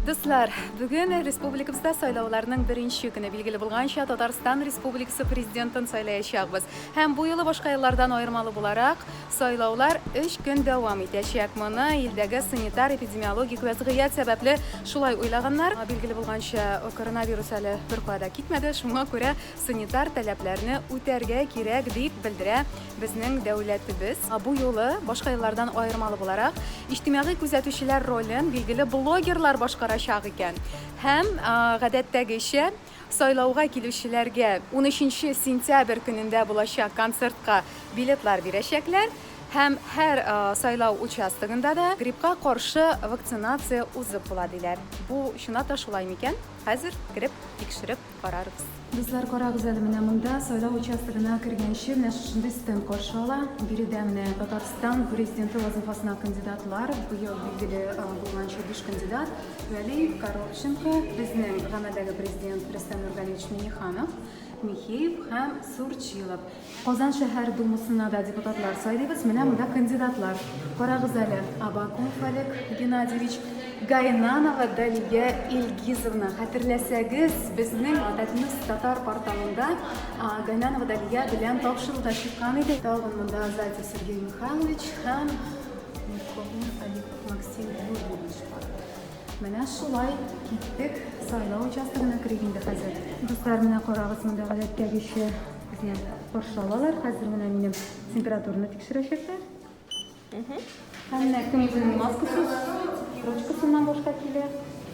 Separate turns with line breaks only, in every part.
Dostlar, bugün Respublikamızda saylovlarning birinchi kuni belgili bo'lgancha Tatariston Respublikasi prezidentini saylayapmiz. Hem bu yılı başka yıllardan ayırmalı olarak saylovlar 3 gün devam edecek. Mana ildagi sanitar epidemiologik vaziyat sababli şulay o'ylaganlar. Belgili bo'lgancha koronavirus hali bir qo'yda ketmedi. Shunga ko'ra sanitar talablarni o'targa kerak deb bildira bizning davlatimiz. Bu yılı başka yıllardan ayırmalı olarak ijtimoiy kuzatuvchilar rolini belgili blogerlar boshqarishar ekan. Hem гадәттәгечә saylovga keluvchilarga 13 sentyabr kunida bo'lajak konsertga biletlar berishaklar. Hem her saylov uchastigida da grippga qarshi vaksinatsiya o'zib bo'ladilar. Bu shuna tashlaymi ekan? Hozir kirib tekshirib qararmiz. Bizlar qarag'iz mana bunda saylov uchastigina kirgancha mana shunday sistem qarshi ola. Birida mana Tatariston prezidenti vazifasina kandidatlar, bu yil belgili bo'lgancha 5 kandidat. Valiyev, Korobchenko, bizning G'amadagi prezident Rustam Nurgaliyevich Minixanov, Mixeyev ham Surchilov. Qozon shahar dumasida deputatlar saylaymiz. Mana bunda kandidatlar. Qarag'iz Abakov Alik Gennadievich, Gaynanova Daliya Ilgizovna. Xatirlasangiz, bizning odatimiz Tatar portalida Gaynanova Daliya bilan topshiriqda chiqqan edi. Tag'in bunda Zaytsev Sergey Mixaylovich ham Maksim Yuryevich bor. Mana shulay ketdik saylov uchastigina kirganda hozir. Do'stlar, mana qarag'iz bunda odatdagicha bizni boshqalalar hozir mana mening temperaturamni tekshirishaklar. Hamma kim o'zining maskasiz, ruchkasidan boshqa kelar.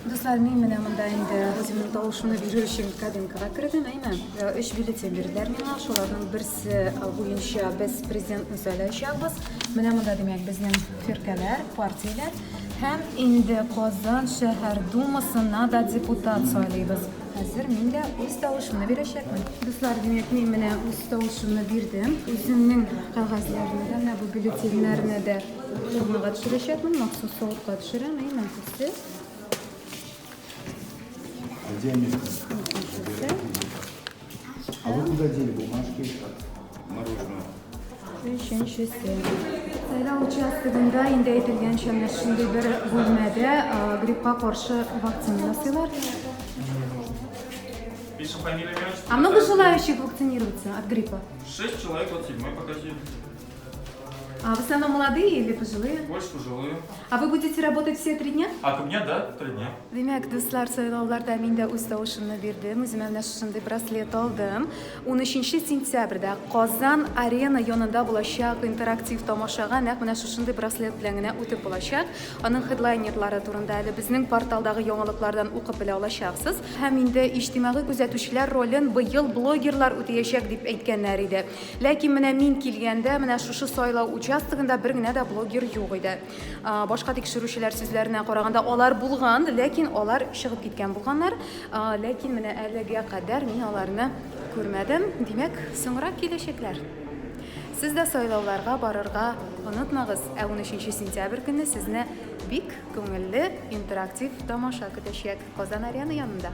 Do'stlar, men mana bunda endi o'zimning tovushimni berish uchun kabinkaga kirdim, aynan. 3 byulleten berdilar menga. Shularning birisi bo'yicha biz prezidentni saylayapmiz. Mana bunda demak bizning firkalar, partiyalar hem endi Qozon shahar dumasida da deputat saylaymiz. Hozir menga o'z tovushimni berishakman. Do'stlar, demak men mana o'z tovushimni berdim. O'zimning qog'ozlarimni da, bu byulletenlarni da o'rniga tushirishapman, maxsus soatga tushiraman, aynan siz.
Где они? А вы куда дели бумажки? Мороженое.
Üçüncüsü. Saylov uchastigida endi aytilgancha mana shunday bir bo'lmada grippga qarshi vaksinatsiyalar.
Пишем фамилию, имя, отчество.
А много желающих вакцинироваться от гриппа?
6 человек, вот 7 показили.
А в основном молодые или пожилые?
Больше пожилые.
А вы будете работать все 3 дня?
А у меня, да, 3 дня.
Demek do'stlar, saylovlarda men de o'z tovushimni berdim. O'zim mana shunday braslet oldim. 13 sentyabrda Qozon Arena yonida bo'lajak interaktiv tomoshaga naq mana shunday braslet bilangina o'tib bo'lajak. Uning headlinerlari turida hali bizning portaldagi yangiliklardan o'qib bila olasiz. Ham endi ijtimoiy kuzatuvchilar rolini bu yil blogerlar o'tayajak deb aytganlar edi. Lekin mana men kelganda mana shu saylov uchastigida birgina da bloger yo'q edi. Boshqa tekshiruvchilar so'zlariga qaraganda ular bo'lgan, lekin ular chiqib ketgan bo'lganlar. Lekin mana haliga qadar men ularni ko'rmadim. Demak, so'ngra kelishaklar. Siz de saylovlarga borarga unutmag'iz. 13 sentyabr kuni sizni bik ko'ngilli interaktiv tomosha kutishak Qozon Arena yonida.